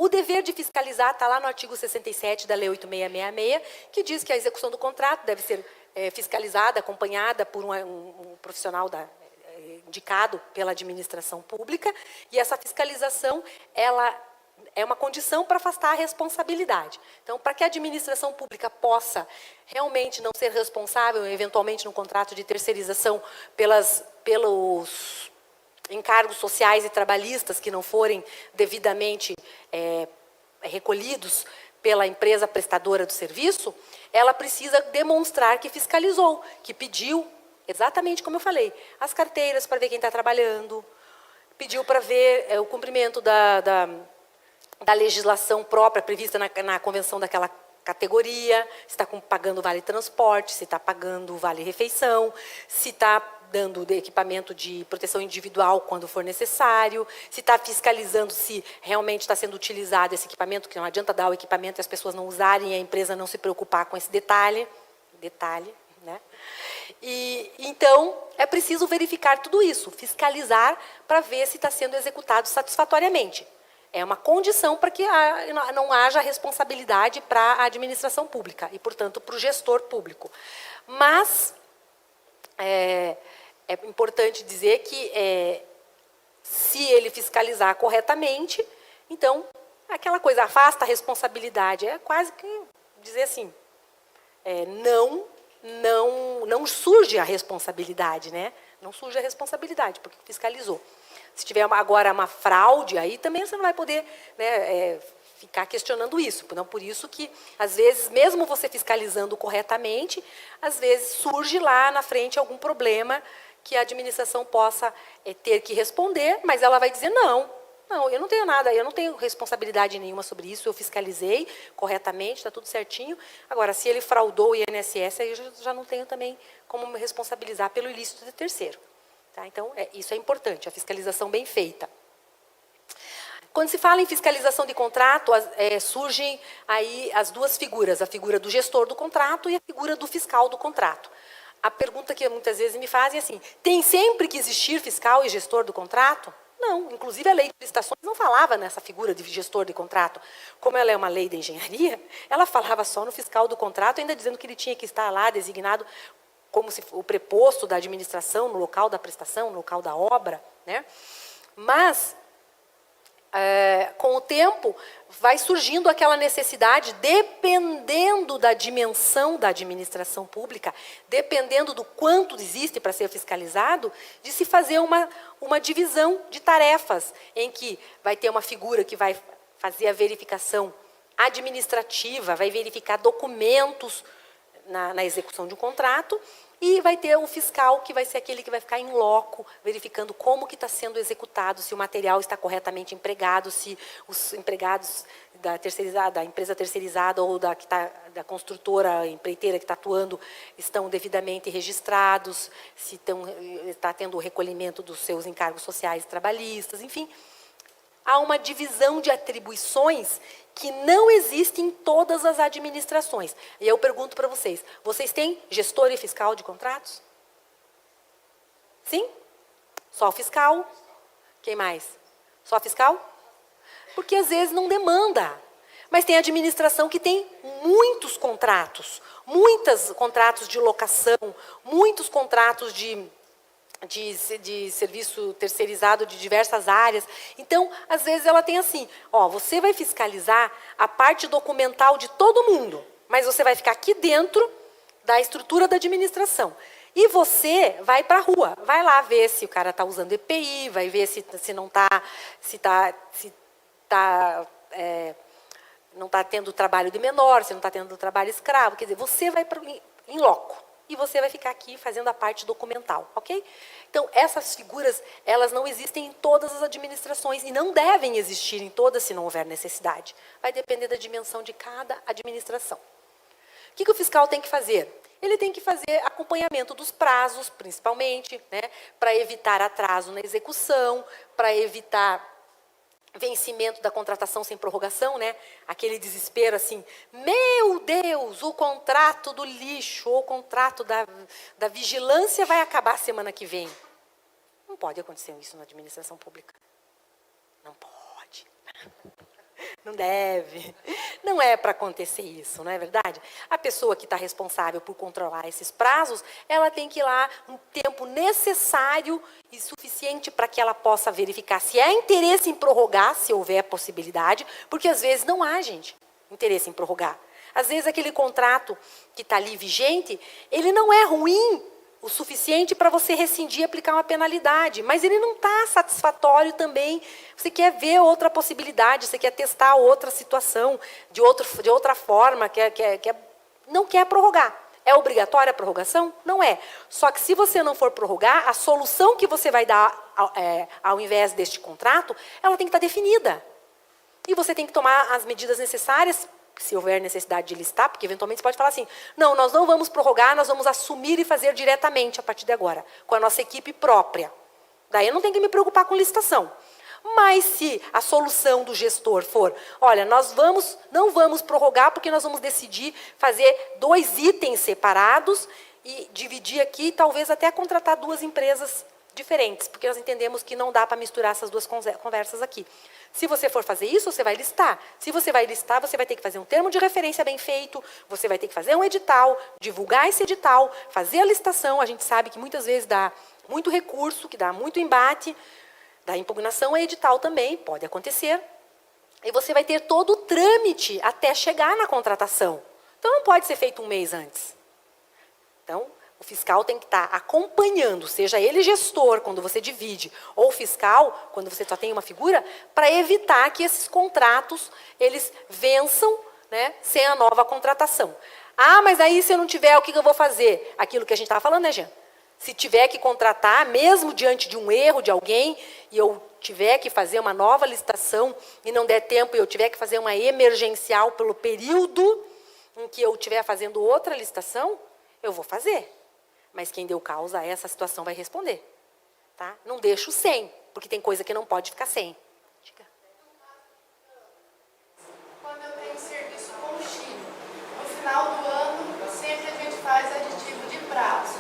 O dever de fiscalizar está lá no artigo 67 da Lei 8666, que diz que a execução do contrato deve ser fiscalizada, acompanhada por um profissional indicado pela administração pública, e essa fiscalização, ela é uma condição para afastar a responsabilidade. Então, para que a administração pública possa realmente não ser responsável, eventualmente, no contrato de terceirização, pelos encargos sociais e trabalhistas que não forem devidamente recolhidos pela empresa prestadora do serviço, ela precisa demonstrar que fiscalizou, que pediu, exatamente como eu falei, as carteiras para ver quem está trabalhando, pediu para ver o cumprimento da legislação própria prevista na convenção daquela categoria, se está pagando vale transporte, se está pagando vale refeição, se está dando equipamento de proteção individual quando for necessário, se está fiscalizando se realmente está sendo utilizado esse equipamento, que não adianta dar o equipamento e as pessoas não usarem e a empresa não se preocupar com esse detalhe, né? E, então, é preciso verificar tudo isso, fiscalizar para ver se está sendo executado satisfatoriamente. É uma condição para que não haja responsabilidade para a administração pública e, portanto, para o gestor público. Mas é importante dizer que se ele fiscalizar corretamente, então, aquela coisa afasta a responsabilidade. É quase que dizer assim, não surge a responsabilidade, né? Não surge a responsabilidade, porque fiscalizou. Se tiver agora uma fraude, aí também você não vai poder, né, ficar questionando isso. Não, por isso que, às vezes, mesmo você fiscalizando corretamente, às vezes surge lá na frente algum problema que a administração possa ter que responder, mas ela vai dizer, não, eu não tenho nada, eu não tenho responsabilidade nenhuma sobre isso, eu fiscalizei corretamente, está tudo certinho. Agora, se ele fraudou o INSS, aí eu já não tenho também como me responsabilizar pelo ilícito de terceiro. Tá? Então, isso é importante, a fiscalização bem feita. Quando se fala em fiscalização de contrato, surgem aí as duas figuras, a figura do gestor do contrato e a figura do fiscal do contrato. A pergunta que muitas vezes me fazem é assim, tem sempre que existir fiscal e gestor do contrato? Não, inclusive a lei de licitações não falava nessa figura de gestor de contrato. Como ela é uma lei da engenharia, ela falava só no fiscal do contrato, ainda dizendo que ele tinha que estar lá designado como se o preposto da administração no local da prestação, no local da obra, né? Mas, com o tempo, vai surgindo aquela necessidade, dependendo da dimensão da administração pública, dependendo do quanto existe para ser fiscalizado, de se fazer uma divisão de tarefas, em que vai ter uma figura que vai fazer a verificação administrativa, vai verificar documentos na execução de um contrato, e vai ter o fiscal, que vai ser aquele que vai ficar em loco, verificando como que está sendo executado, se o material está corretamente empregado, se os empregados da empresa terceirizada ou da construtora, empreiteira que está atuando, estão devidamente registrados, se está tendo o recolhimento dos seus encargos sociais e trabalhistas, enfim. Há uma divisão de atribuições que não existe em todas as administrações. E eu pergunto para vocês, vocês têm gestor e fiscal de contratos? Sim? Só fiscal? Quem mais? Só fiscal? Porque às vezes não demanda. Mas tem administração que tem muitos contratos contratos de locação, muitos contratos de serviço terceirizado de diversas áreas. Então, às vezes ela tem assim, você vai fiscalizar a parte documental de todo mundo, mas você vai ficar aqui dentro da estrutura da administração. E você vai para a rua, vai lá ver se o cara está usando EPI, vai ver se não está tendo trabalho de menor, se não está tendo trabalho escravo. Quer dizer, você vai em loco. E você vai ficar aqui fazendo a parte documental, ok? Então, essas figuras, elas não existem em todas as administrações e não devem existir em todas se não houver necessidade. Vai depender da dimensão de cada administração. O que o fiscal tem que fazer? Ele tem que fazer acompanhamento dos prazos, principalmente, né, para evitar atraso na execução, para evitar vencimento da contratação sem prorrogação, né? Aquele desespero assim, meu Deus, o contrato do lixo, ou o contrato da vigilância vai acabar semana que vem. Não pode acontecer isso na administração pública. Não pode. Não deve. Não é para acontecer isso, não é verdade? A pessoa que está responsável por controlar esses prazos, ela tem que ir lá um tempo necessário e suficiente para que ela possa verificar se há interesse em prorrogar, se houver possibilidade, porque às vezes não há, gente, interesse em prorrogar. Às vezes aquele contrato que está ali vigente, ele não é ruim o suficiente para você rescindir e aplicar uma penalidade, mas ele não está satisfatório também. Você quer ver outra possibilidade, você quer testar outra situação, de outra forma, não quer prorrogar. É obrigatória a prorrogação? Não é. Só que se você não for prorrogar, a solução que você vai dar ao invés deste contrato, ela tem que estar definida. E você tem que tomar as medidas necessárias, se houver necessidade de listar, porque eventualmente você pode falar assim, não, nós não vamos prorrogar, nós vamos assumir e fazer diretamente a partir de agora, com a nossa equipe própria. Daí eu não tenho que me preocupar com licitação. Mas se a solução do gestor for, olha, nós não vamos prorrogar porque nós vamos decidir fazer 2 itens separados e dividir aqui, talvez até contratar 2 empresas diferentes, porque nós entendemos que não dá para misturar essas 2 conversas aqui. Se você for fazer isso, você vai listar. Se você vai listar, você vai ter que fazer um termo de referência bem feito, você vai ter que fazer um edital, divulgar esse edital, fazer a licitação. A gente sabe que muitas vezes dá muito recurso, que dá muito embate, dá impugnação a edital também, pode acontecer. E você vai ter todo o trâmite até chegar na contratação. Então, não pode ser feito um mês antes. Então, o fiscal tem que estar acompanhando, seja ele gestor, quando você divide, ou fiscal, quando você só tem uma figura, para evitar que esses contratos, eles vençam, né, sem a nova contratação. Ah, mas aí se eu não tiver, o que eu vou fazer? Aquilo que a gente estava falando, né, Jean? Se tiver que contratar, mesmo diante de um erro de alguém, e eu tiver que fazer uma nova licitação, e não der tempo, e eu tiver que fazer uma emergencial pelo período em que eu estiver fazendo outra licitação, eu vou fazer. Mas quem deu causa a essa situação vai responder. Tá? Não deixo sem, porque tem coisa que não pode ficar sem. Diga. Quando eu tenho serviço contínuo, no final do ano, sempre a gente faz aditivo de prazo.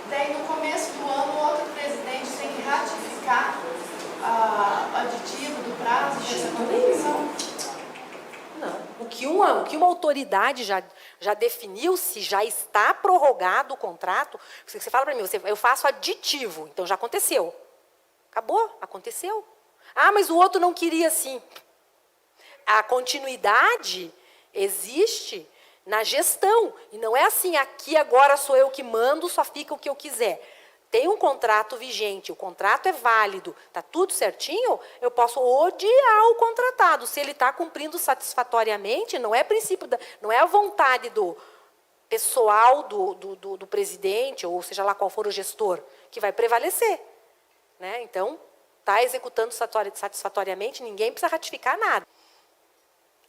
Daí, no começo do ano, o outro presidente tem que ratificar o aditivo do prazo dessa contribuição. Não. O que uma autoridade já definiu, se já está prorrogado o contrato, você fala para mim, eu faço aditivo, então já aconteceu. Acabou, aconteceu. Ah, mas o outro não queria assim. A continuidade existe na gestão. E não é assim, aqui agora sou eu que mando, só fica o que eu quiser. Tem um contrato vigente, o contrato é válido, está tudo certinho, eu posso odiar o contratado. Se ele está cumprindo satisfatoriamente, não é princípio, não é a vontade do pessoal do presidente, ou seja lá qual for o gestor, que vai prevalecer. Né? Então, está executando satisfatoriamente, ninguém precisa ratificar nada.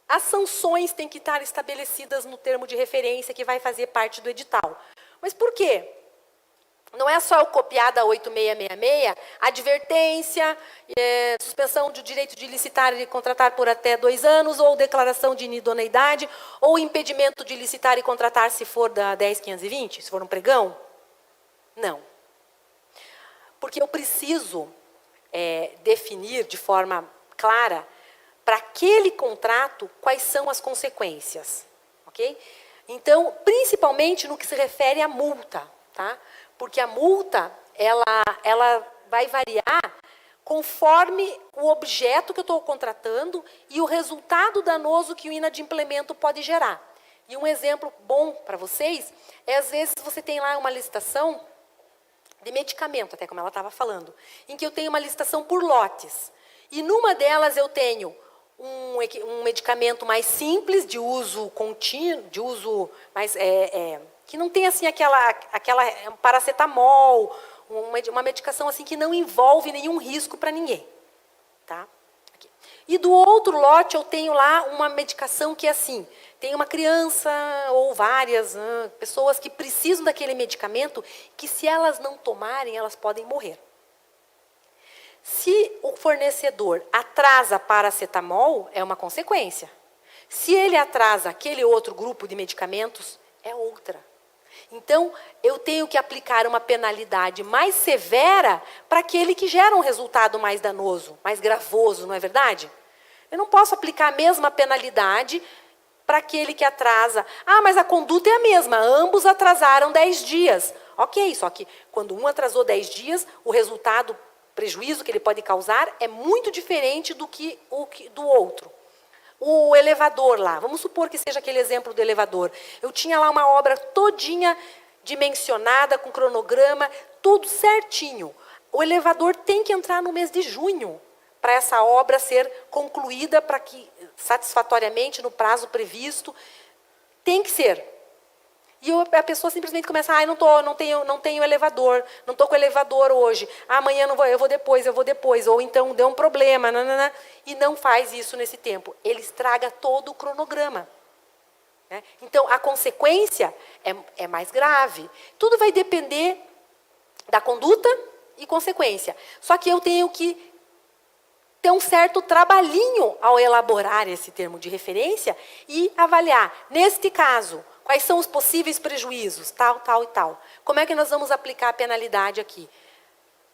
As sanções têm que estar estabelecidas no termo de referência que vai fazer parte do edital. Mas por quê? Não é só eu copiar da 8666, advertência, suspensão do direito de licitar e contratar por até 2 anos, ou declaração de inidoneidade, ou impedimento de licitar e contratar se for da 10.520, se for um pregão. Não. Porque eu preciso definir de forma clara, para aquele contrato, quais são as consequências. Ok? Então, principalmente no que se refere à multa. Tá? Porque a multa, ela vai variar conforme o objeto que eu estou contratando e o resultado danoso que o inadimplemento pode gerar. E um exemplo bom para vocês é, às vezes, você tem lá uma licitação de medicamento, até como ela estava falando, em que eu tenho uma licitação por lotes. E numa delas eu tenho um medicamento mais simples, de uso contínuo, de uso mais... que não tem assim aquela paracetamol, uma medicação assim que não envolve nenhum risco para ninguém. Tá? Aqui. E do outro lote eu tenho lá uma medicação que é assim, tem uma criança ou várias pessoas que precisam daquele medicamento, que se elas não tomarem, elas podem morrer. Se o fornecedor atrasa paracetamol, é uma consequência. Se ele atrasa aquele outro grupo de medicamentos, é outra. Então, eu tenho que aplicar uma penalidade mais severa para aquele que gera um resultado mais danoso, mais gravoso, não é verdade? Eu não posso aplicar a mesma penalidade para aquele que atrasa. Ah, mas a conduta é a mesma, ambos atrasaram 10 dias. Ok, só que quando um atrasou 10 dias, o resultado, prejuízo que ele pode causar é muito diferente do que do outro. O elevador lá, vamos supor que seja aquele exemplo do elevador. Eu tinha lá uma obra todinha dimensionada, com cronograma, tudo certinho. O elevador tem que entrar no mês de junho para essa obra ser concluída para que satisfatoriamente no prazo previsto. Tem que ser. E a pessoa simplesmente começa, não tenho elevador, não estou com elevador hoje, amanhã não vou, eu vou depois, ou então deu um problema, e não faz isso nesse tempo. Ele estraga todo o cronograma. Né? Então, a consequência é mais grave. Tudo vai depender da conduta e consequência. Só que eu tenho que ter um certo trabalhinho ao elaborar esse termo de referência e avaliar, neste caso, quais são os possíveis prejuízos, tal, tal e tal. Como é que nós vamos aplicar a penalidade aqui?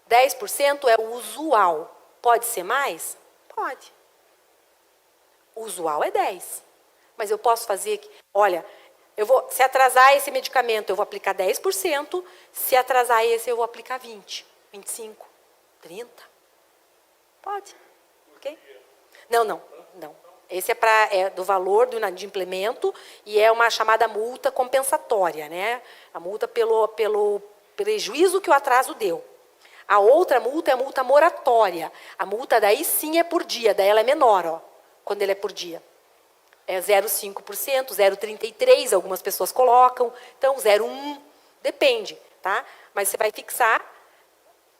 10% é o usual. Pode ser mais? Pode. O usual é 10. Mas eu posso fazer que, olha, se atrasar esse medicamento, eu vou aplicar 10%, se atrasar esse, eu vou aplicar 20%, 25%, 30%. Pode. Ok? Não. Esse é do valor do inadimplemento e é uma chamada multa compensatória, né? A multa pelo prejuízo que o atraso deu. A outra multa é a multa moratória. A multa daí sim é por dia, daí ela é menor, ó, quando ele é por dia. É 0,5%, 0,33%, algumas pessoas colocam, então 0,1%, depende, tá? Mas você vai fixar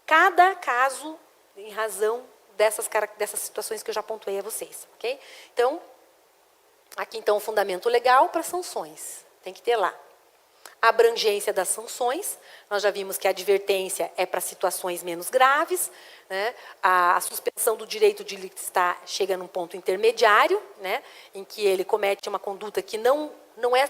cada caso em razão dessas situações que eu já pontuei a vocês, ok? Então, aqui então o fundamento legal para sanções, tem que ter lá. A abrangência das sanções, nós já vimos que a advertência é para situações menos graves, né? A suspensão do direito de listar chega num ponto intermediário, né? Em que ele comete uma conduta que não é...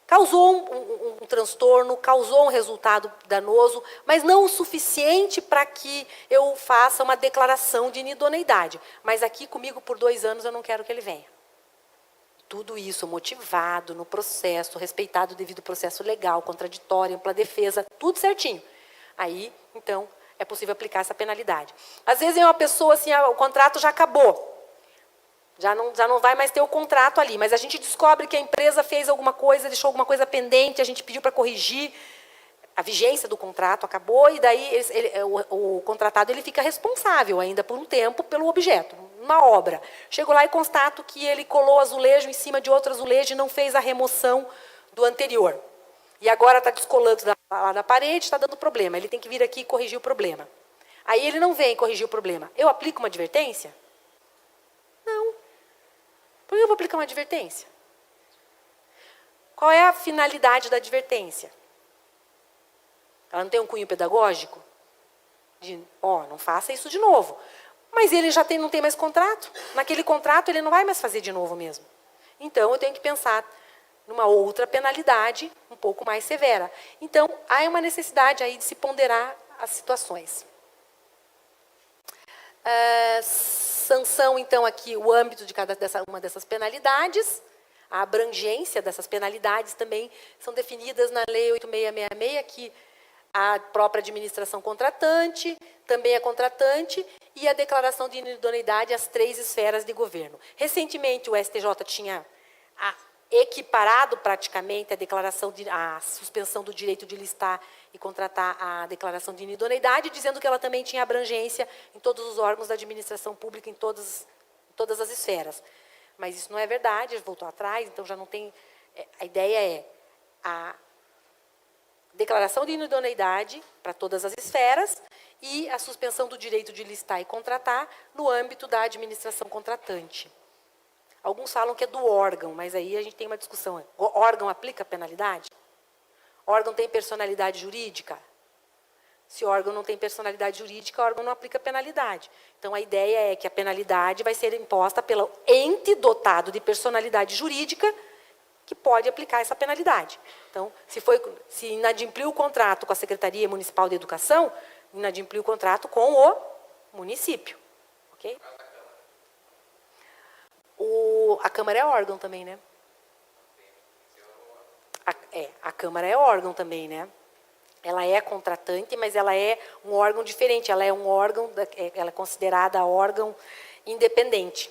Causou um transtorno, causou um resultado danoso, mas não o suficiente para que eu faça uma declaração de inidoneidade. Mas aqui comigo por 2 anos eu não quero que ele venha. Tudo isso motivado no processo, respeitado o devido processo legal, contraditório, ampla defesa, tudo certinho. Aí, então, é possível aplicar essa penalidade. Às vezes é uma pessoa assim, o contrato já acabou. Já não vai mais ter o contrato ali, mas a gente descobre que a empresa fez alguma coisa, deixou alguma coisa pendente, a gente pediu para corrigir, a vigência do contrato acabou, e daí o contratado ele fica responsável ainda por um tempo pelo objeto, uma obra. Chego lá e constato que ele colou azulejo em cima de outro azulejo e não fez a remoção do anterior. E agora está descolando lá da parede, está dando problema. Ele tem que vir aqui e corrigir o problema. Aí ele não vem corrigir o problema. Eu aplico uma advertência? Não. Por que eu vou aplicar uma advertência? Qual é a finalidade da advertência? Ela não tem um cunho pedagógico? Não faça isso de novo. Mas ele já não tem mais contrato. Naquele contrato ele não vai mais fazer de novo mesmo. Então eu tenho que pensar numa outra penalidade um pouco mais severa. Então há uma necessidade aí de se ponderar as situações. Sanção, então, aqui, o âmbito de uma dessas penalidades, a abrangência dessas penalidades também são definidas na Lei 8666, que a própria administração contratante, também a contratante, e a declaração de inidoneidade às 3 esferas de governo. Recentemente, o STJ tinha equiparado praticamente a suspensão do direito de listar e contratar a declaração de inidoneidade, dizendo que ela também tinha abrangência em todos os órgãos da administração pública, em todas as esferas. Mas isso não é verdade, voltou atrás, então já não tem... A ideia é a declaração de inidoneidade para todas as esferas e a suspensão do direito de listar e contratar no âmbito da administração contratante. Alguns falam que é do órgão, mas aí a gente tem uma discussão. O órgão aplica penalidade? O órgão tem personalidade jurídica? Se o órgão não tem personalidade jurídica, o órgão não aplica penalidade. Então, a ideia é que a penalidade vai ser imposta pelo ente dotado de personalidade jurídica que pode aplicar essa penalidade. Então, se inadimpliu o contrato com a Secretaria Municipal de Educação, inadimpliu o contrato com o município. Ok? A Câmara é órgão também, né? A Câmara é órgão também, né? Ela é contratante, mas ela é um órgão diferente. Ela é um órgão, ela é considerada órgão independente.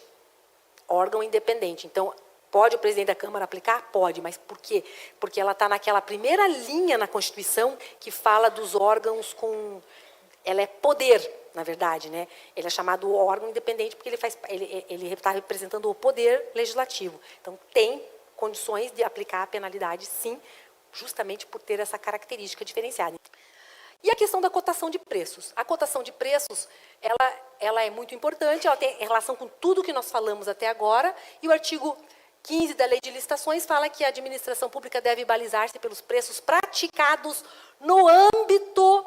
Órgão independente. Então, pode o presidente da Câmara aplicar? Pode, mas por quê? Porque ela está naquela primeira linha na Constituição que fala dos órgãos com... Ela é poder, na verdade, né? Ele é chamado órgão independente porque ele está representando o poder legislativo. Então, tem condições de aplicar a penalidade, sim, justamente por ter essa característica diferenciada. E a questão da cotação de preços. A cotação de preços, ela é muito importante, ela tem relação com tudo que nós falamos até agora, e o artigo 15 da Lei de Licitações fala que a administração pública deve balizar-se pelos preços praticados no âmbito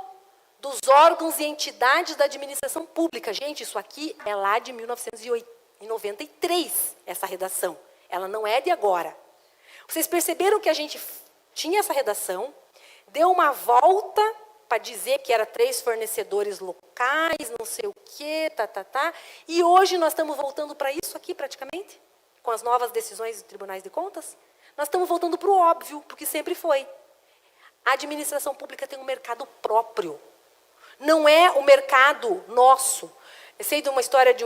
dos órgãos e entidades da administração pública. Gente, isso aqui é lá de 1993, essa redação. Ela não é de agora. Vocês perceberam que a gente tinha essa redação, deu uma volta para dizer que era 3 fornecedores locais, não sei o quê, e hoje nós estamos voltando para isso aqui, praticamente, com as novas decisões dos tribunais de contas. Nós estamos voltando para o óbvio, porque sempre foi. A administração pública tem um mercado próprio. Não é o mercado nosso. Eu sei de uma história de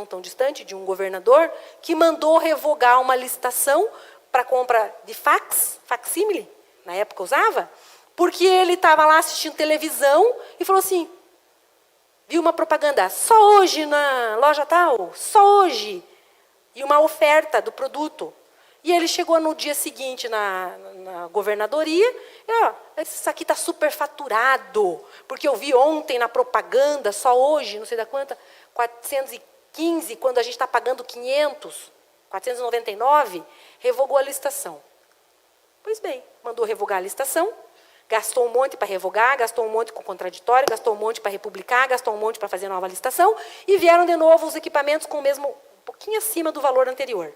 tão distante, de um governador, que mandou revogar uma licitação para compra de facsímile, na época usava, porque ele estava lá assistindo televisão e falou assim, viu uma propaganda, só hoje na loja tal, só hoje, e uma oferta do produto. E ele chegou no dia seguinte na governadoria, e, isso aqui está superfaturado, porque eu vi ontem na propaganda, só hoje, não sei da quanta, 415, quando a gente está pagando 500, 499, revogou a licitação. Pois bem, mandou revogar a licitação, gastou um monte para revogar, gastou um monte com contraditório, gastou um monte para republicar, gastou um monte para fazer nova licitação, e vieram de novo os equipamentos com o mesmo, um pouquinho acima do valor anterior.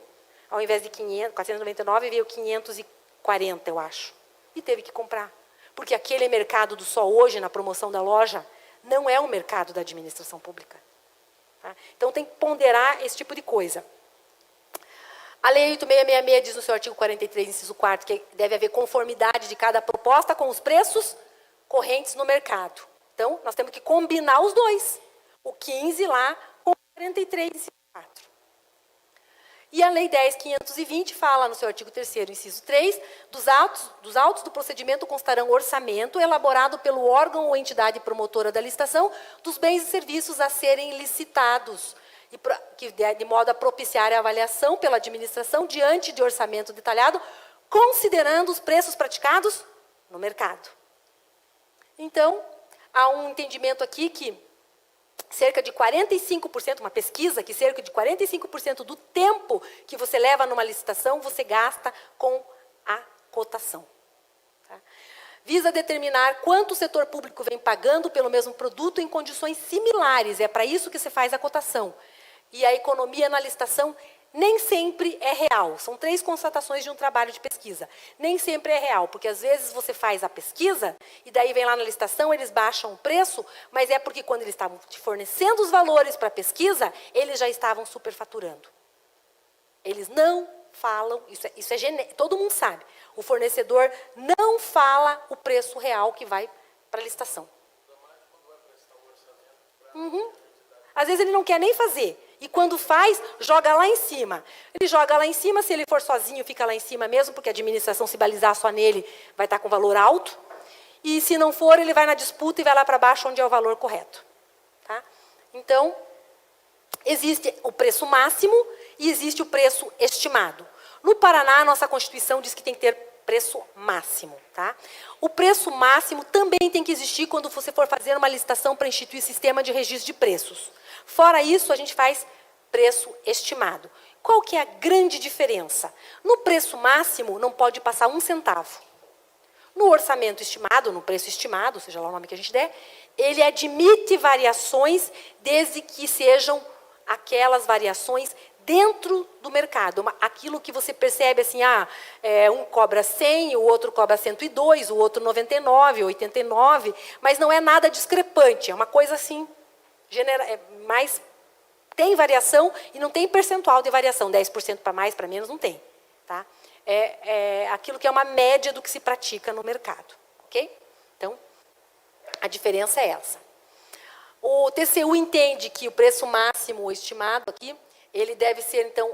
Ao invés de 499, veio 540, eu acho. E teve que comprar. Porque aquele mercado do só hoje, na promoção da loja, não é o mercado da administração pública. Tá? Então, tem que ponderar esse tipo de coisa. A Lei 8666 diz no seu artigo 43, inciso 4º, que deve haver conformidade de cada proposta com os preços correntes no mercado. Então, nós temos que combinar os dois. O 15 lá com o 43, inciso 4º. E a Lei 10.520 fala, no seu artigo 3º, inciso 3, dos autos do procedimento constarão orçamento elaborado pelo órgão ou entidade promotora da licitação dos bens e serviços a serem licitados, de modo a propiciar a avaliação pela administração diante de orçamento detalhado, considerando os preços praticados no mercado. Então, há um entendimento aqui que cerca de 45%, uma pesquisa que cerca de 45% do tempo que você leva numa licitação, você gasta com a cotação. Tá? Visa determinar quanto o setor público vem pagando pelo mesmo produto em condições similares. É para isso que você faz a cotação. E a economia na licitação nem sempre é real. São 3 constatações de um trabalho de pesquisa. Nem sempre é real, porque às vezes você faz a pesquisa e daí vem lá na licitação, eles baixam o preço, mas é porque quando eles estavam te fornecendo os valores para a pesquisa, eles já estavam superfaturando. Eles não falam, isso é genético, todo mundo sabe. O fornecedor não fala o preço real que vai para a licitação. Às vezes ele não quer nem fazer. E quando faz, joga lá em cima. Ele joga lá em cima, se ele for sozinho, fica lá em cima mesmo, porque a administração, se balizar só nele, vai estar com valor alto. E se não for, ele vai na disputa e vai lá para baixo, onde é o valor correto. Tá? Então, existe o preço máximo e existe o preço estimado. No Paraná, a nossa Constituição diz que tem que ter preço máximo. Tá? O preço máximo também tem que existir quando você for fazer uma licitação para instituir sistema de registro de preços. Fora isso, a gente faz preço estimado. Qual que é a grande diferença? No preço máximo, não pode passar 1 centavo. No orçamento estimado, no preço estimado, seja lá o nome que a gente der, ele admite variações desde que sejam aquelas variações dentro do mercado. Aquilo que você percebe assim, um cobra 100, o outro cobra 102, o outro 99, 89, mas não é nada discrepante, é uma coisa assim, mais tem variação e não tem percentual de variação, 10% para mais, para menos, não tem. Tá? É aquilo que é uma média do que se pratica no mercado. Ok? Então, a diferença é essa. O TCU entende que o preço máximo estimado aqui, ele deve ser, então,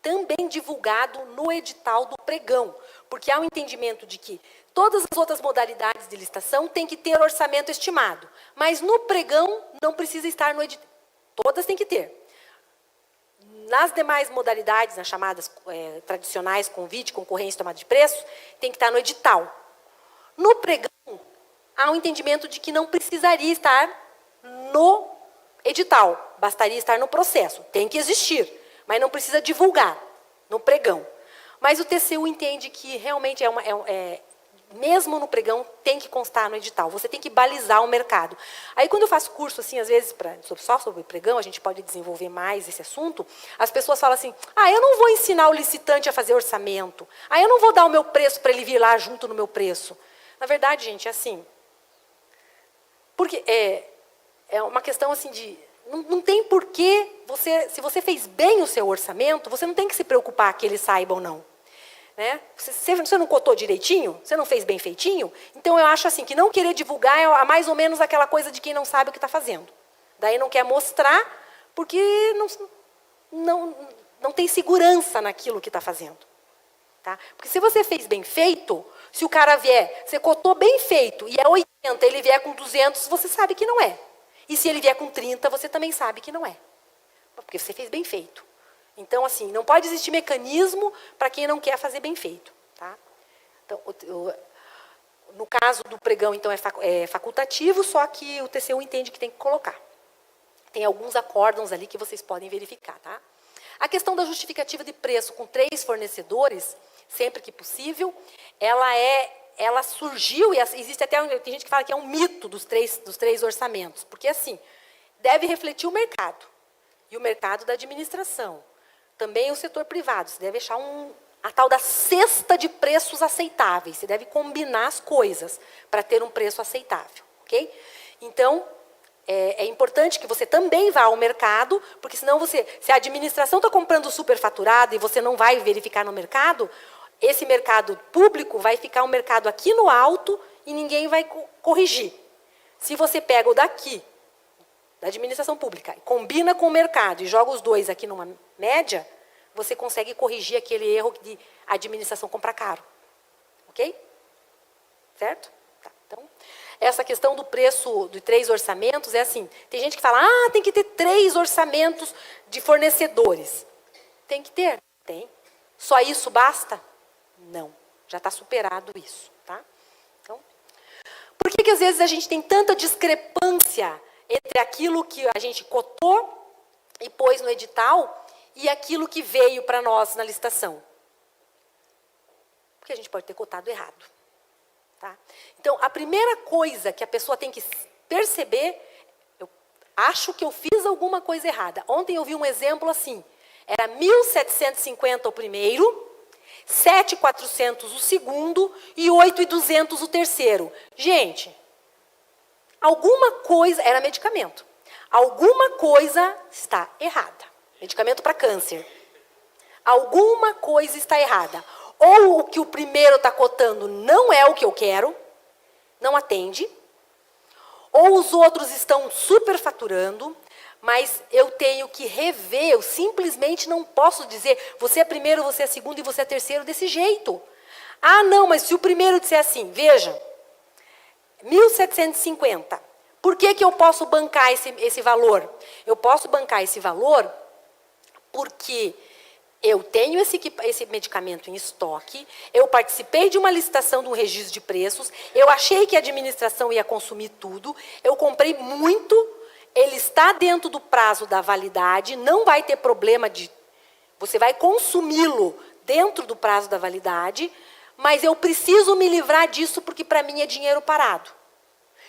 também divulgado no edital do pregão, porque há um entendimento de que todas as outras modalidades de licitação têm que ter orçamento estimado, mas no pregão não precisa estar no edital. Todas têm que ter. Nas demais modalidades, nas chamadas tradicionais, convite, concorrência, tomada de preço, tem que estar no edital. No pregão, há um entendimento de que não precisaria estar no edital, bastaria estar no processo. Tem que existir, mas não precisa divulgar no pregão. Mas o TCU entende que realmente mesmo no pregão, tem que constar no edital. Você tem que balizar o mercado. Aí, quando eu faço curso, assim, às vezes, só sobre pregão, a gente pode desenvolver mais esse assunto, as pessoas falam assim, eu não vou ensinar o licitante a fazer orçamento. Eu não vou dar o meu preço para ele vir lá junto no meu preço. Na verdade, gente, é assim. Porque é uma questão assim de... Não tem porquê, se você fez bem o seu orçamento, você não tem que se preocupar que ele saiba ou não. Né? Você não cotou direitinho? Você não fez bem feitinho? Então, eu acho assim, que não querer divulgar é mais ou menos aquela coisa de quem não sabe o que está fazendo. Daí não quer mostrar, porque não tem segurança naquilo que está fazendo. Tá? Porque se você fez bem feito, se o cara vier, você cotou bem feito, e é 80, ele vier com 200, você sabe que não é. E se ele vier com 30, você também sabe que não é. Porque você fez bem feito. Então, assim, não pode existir mecanismo para quem não quer fazer bem feito. Tá? Então, no caso do pregão, então, é facultativo, só que o TCU entende que tem que colocar. Tem alguns acórdãos ali que vocês podem verificar. Tá? A questão da justificativa de preço com 3 fornecedores, sempre que possível, ela surgiu, e existe até, tem gente que fala que é um mito dos três orçamentos, porque, assim, deve refletir o mercado, e o mercado da administração. Também o setor privado, você deve achar a tal da cesta de preços aceitáveis. Você deve combinar as coisas para ter um preço aceitável. Ok? Então, é importante que você também vá ao mercado, porque senão se a administração está comprando superfaturado e você não vai verificar no mercado, esse mercado público vai ficar um mercado aqui no alto e ninguém vai corrigir. Se você pega o daqui, da administração pública, combina com o mercado e joga os dois aqui numa média, você consegue corrigir aquele erro de administração comprar caro. Ok? Certo? Tá. Então, essa questão do preço de 3 orçamentos é assim. Tem gente que fala, tem que ter 3 orçamentos de fornecedores. Tem que ter? Tem. Só isso basta? Não. Já está superado isso. Tá? Então, por que às vezes a gente tem tanta discrepância entre aquilo que a gente cotou e pôs no edital e aquilo que veio para nós na licitação? Porque a gente pode ter cotado errado. Tá? Então, a primeira coisa que a pessoa tem que perceber, eu acho que eu fiz alguma coisa errada. Ontem eu vi um exemplo assim, era 1.750 o primeiro, 7.400 o segundo e 8.200 o terceiro. Gente, alguma coisa, era medicamento, alguma coisa está errada. Medicamento para câncer. Alguma coisa está errada. Ou o que o primeiro está cotando não é o que eu quero, não atende, ou os outros estão superfaturando, mas eu tenho que rever, eu simplesmente não posso dizer, você é primeiro, você é segundo e você é terceiro desse jeito. Não, mas se o primeiro disser assim, veja, 1.750, por que eu posso bancar esse valor? Eu posso bancar esse valor porque eu tenho esse medicamento em estoque, eu participei de uma licitação de um registro de preços, eu achei que a administração ia consumir tudo, eu comprei muito, ele está dentro do prazo da validade, não vai ter problema de... Você vai consumi-lo dentro do prazo da validade, mas eu preciso me livrar disso porque para mim é dinheiro parado.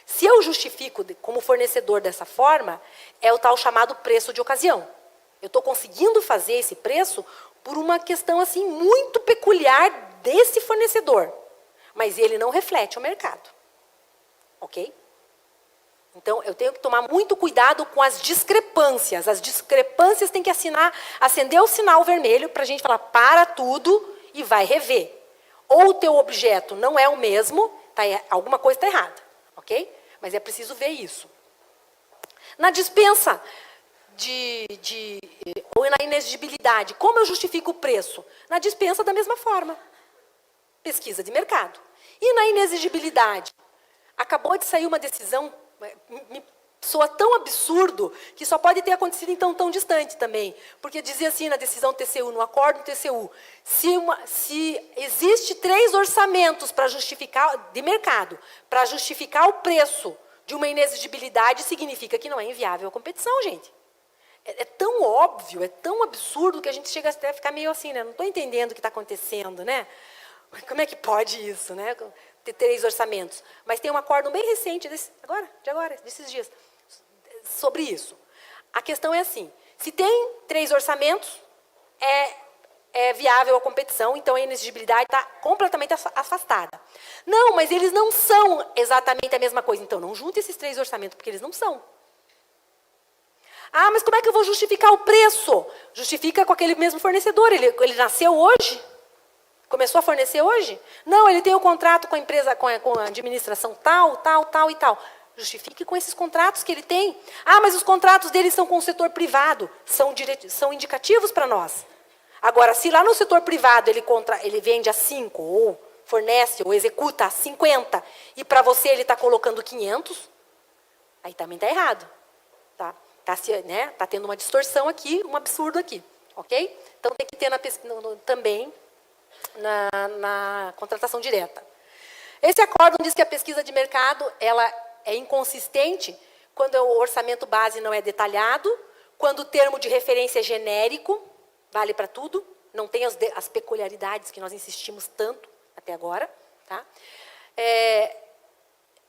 Se eu justifico como fornecedor dessa forma, é o tal chamado preço de ocasião. Eu estou conseguindo fazer esse preço por uma questão assim muito peculiar desse fornecedor. Mas ele não reflete o mercado. Ok? Então, eu tenho que tomar muito cuidado com as discrepâncias. As discrepâncias têm que acender o sinal vermelho para a gente falar, para tudo e vai rever. Ou o teu objeto não é o mesmo, alguma coisa está errada, ok? Mas é preciso ver isso. Na dispensa ou na inexigibilidade, como eu justifico o preço? Na dispensa, da mesma forma. Pesquisa de mercado. E na inexigibilidade? Acabou de sair uma decisão, me soa tão absurdo, que só pode ter acontecido então tão distante também. Porque dizia assim na decisão TCU, no acordo TCU, se existe 3 orçamentos para justificar, de mercado, para justificar o preço de uma inexigibilidade, significa que não é inviável a competição, gente. É tão óbvio, é tão absurdo, que a gente chega até a ficar meio assim, né? Não estou entendendo o que está acontecendo, né? Como é que pode isso, né? Ter 3 orçamentos. Mas tem um acordo bem recente, desses dias, sobre isso. A questão é assim, se tem 3 orçamentos, é viável a competição, então a inexigibilidade está completamente afastada. Não, mas eles não são exatamente a mesma coisa. Então, não junte esses 3 orçamentos, porque eles não são. Ah, mas como é que eu vou justificar o preço? Justifica com aquele mesmo fornecedor. Ele nasceu hoje? Começou a fornecer hoje? Não, ele tem um contrato com a empresa, com a administração tal e tal. Justifique com esses contratos que ele tem. Ah, mas os contratos dele são com o setor privado. São indicativos para nós. Agora, se lá no setor privado ele vende a 5, ou fornece, ou executa a 50, e para você ele está colocando 500, aí também está errado. Tá tendo uma distorção aqui, um absurdo aqui. Ok? Então, tem que ter também na contratação direta. Esse acórdão diz que a pesquisa de mercado ela é inconsistente quando o orçamento base não é detalhado, quando o termo de referência é genérico, vale para tudo, não tem as peculiaridades que nós insistimos tanto até agora. Tá?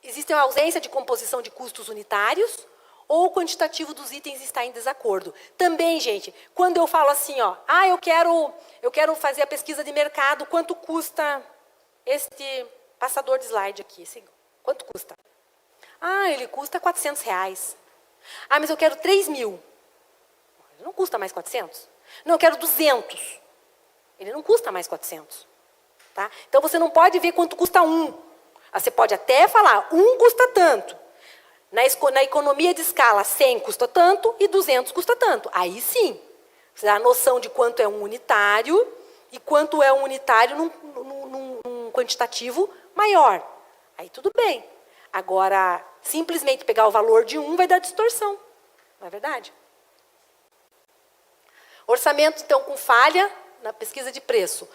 Existe uma ausência de composição de custos unitários, ou o quantitativo dos itens está em desacordo. Também, gente, quando eu falo assim, eu quero fazer a pesquisa de mercado, quanto custa este passador de slide aqui? Quanto custa? Ah, ele custa R$400. Ah, mas eu quero 3.000. Ele não custa mais 400. Não, eu quero 200. Ele não custa mais 400. Tá? Então, você não pode ver quanto custa um. Você pode até falar, um custa tanto. Na economia de escala, 100 custa tanto e 200 custa tanto. Aí sim, você dá a noção de quanto é um unitário e quanto é um unitário num quantitativo maior. Aí tudo bem. Agora, simplesmente pegar o valor de um vai dar distorção. Não é verdade? Orçamento, então, com falha na pesquisa de preço.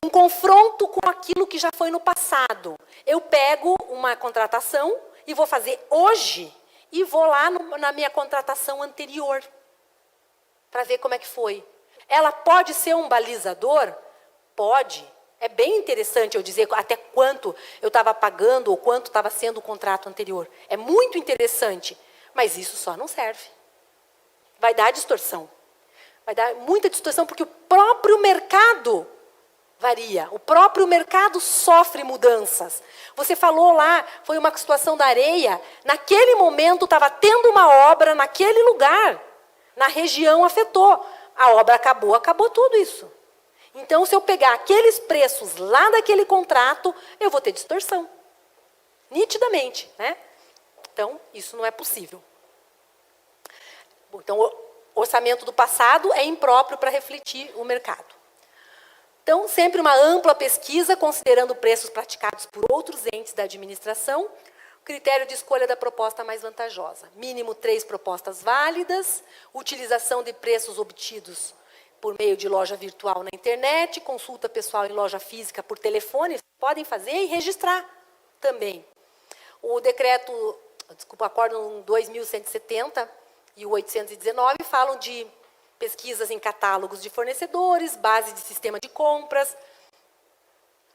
Um confronto com aquilo que já foi no passado. Eu pego uma contratação e vou fazer hoje, e vou lá na minha contratação anterior, para ver como é que foi. Ela pode ser um balizador? Pode. É bem interessante eu dizer até quanto eu estava pagando, ou quanto estava sendo o contrato anterior. É muito interessante, mas isso só não serve. Vai dar distorção. Vai dar muita distorção, porque o próprio mercado varia. O próprio mercado sofre mudanças. Você falou lá, foi uma situação da areia, naquele momento estava tendo uma obra naquele lugar, na região afetou. A obra acabou tudo isso. Então, se eu pegar aqueles preços lá daquele contrato, eu vou ter distorção. Nitidamente, né? Então, isso não é possível. Então, o orçamento do passado é impróprio para refletir o mercado. Então, sempre uma ampla pesquisa, considerando preços praticados por outros entes da administração, critério de escolha da proposta mais vantajosa. Mínimo 3 propostas válidas, utilização de preços obtidos por meio de loja virtual na internet, consulta pessoal em loja física por telefone, podem fazer e registrar também. O acórdão 2170 e o 819 falam de pesquisas em catálogos de fornecedores, base de sistema de compras,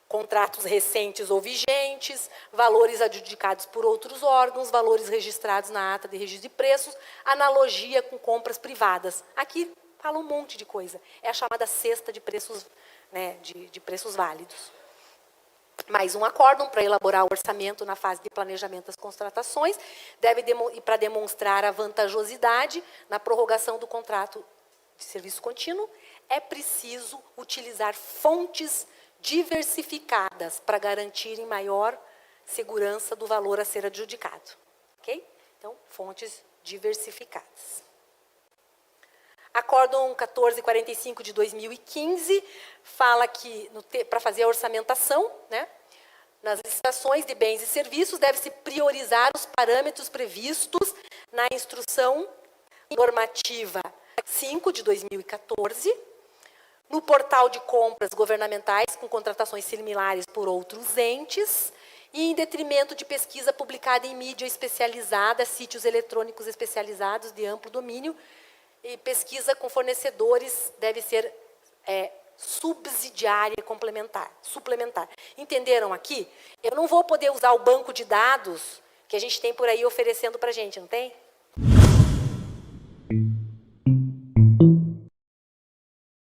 contratos recentes ou vigentes, valores adjudicados por outros órgãos, valores registrados na ata de registro de preços, analogia com compras privadas. Aqui fala um monte de coisa. É a chamada cesta de preços, né, de preços válidos. Mais um acórdão para elaborar o orçamento na fase de planejamento das contratações, e para demonstrar a vantajosidade na prorrogação do contrato de serviço contínuo, é preciso utilizar fontes diversificadas para garantirem maior segurança do valor a ser adjudicado. Ok? Então, fontes diversificadas. Acórdão 1445 de 2015 fala que, para fazer a orçamentação, né, nas licitações de bens e serviços, deve-se priorizar os parâmetros previstos na Instrução Normativa 5 de 2014, no portal de compras governamentais com contratações similares por outros entes, e em detrimento de pesquisa publicada em mídia especializada, sítios eletrônicos especializados de amplo domínio, e pesquisa com fornecedores deve ser subsidiária e suplementar. Entenderam aqui? Eu não vou poder usar o banco de dados que a gente tem por aí oferecendo para a gente, não tem?